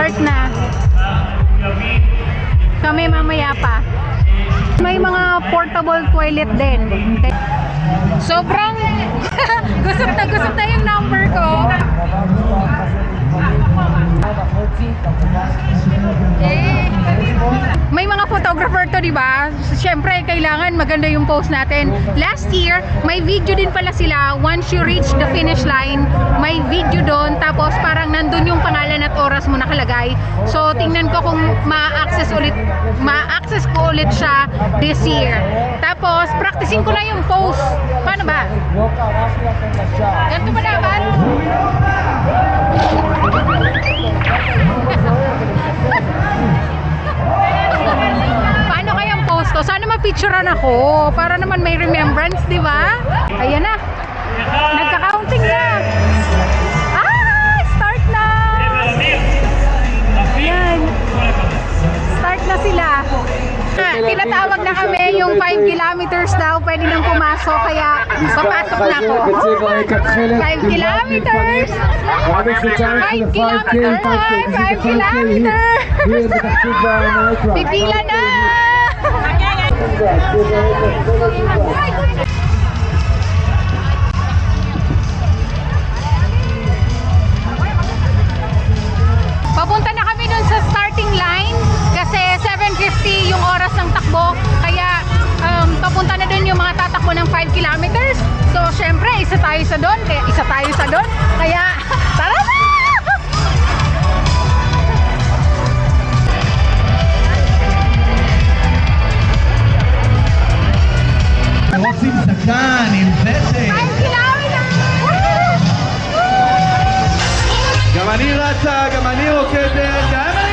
Start na. Kami mamaya pa. May mga portable toilet din. Sobrang gusot na yung number ko. May mga photographer to, di ba? Siyempre, kailangan maganda yung post natin. Last year, may video din pala sila. Once you reach the finish line, may video doon. Tapos parang nandun yung pangalan at oras mo nakalagay. So, tingnan ko kung ma-access ko ulit siya this year. Tapos, practicing ko na yung post. Paano ba? Ganito ba dapat? Paano kayang post ko? Sana mapicturean ako para naman may remembrance, di ba? Ayan na. Nagka-counting na. Start na. Ayan. Start na sila. Tinatawag na kami yung 5 kilometers daw. Pwede nang pumasok. Kaya papasok na ako. 5 kilometers. 5 kilometers. 5 kilometers. Pipila na. Papunta na kami dun sa starting line kasi 7:50 yung oras ng takbo, kaya papunta na dun yung mga tatakbo ng 5 kilometers. So syempre isa tayo sa dun, kaya tara na! רוצים זקן עם ותק. 5 kilometers! גם אני רצה, גם אני רוקדת, גם אני...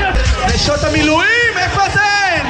נשות המילואים, איפה אתן?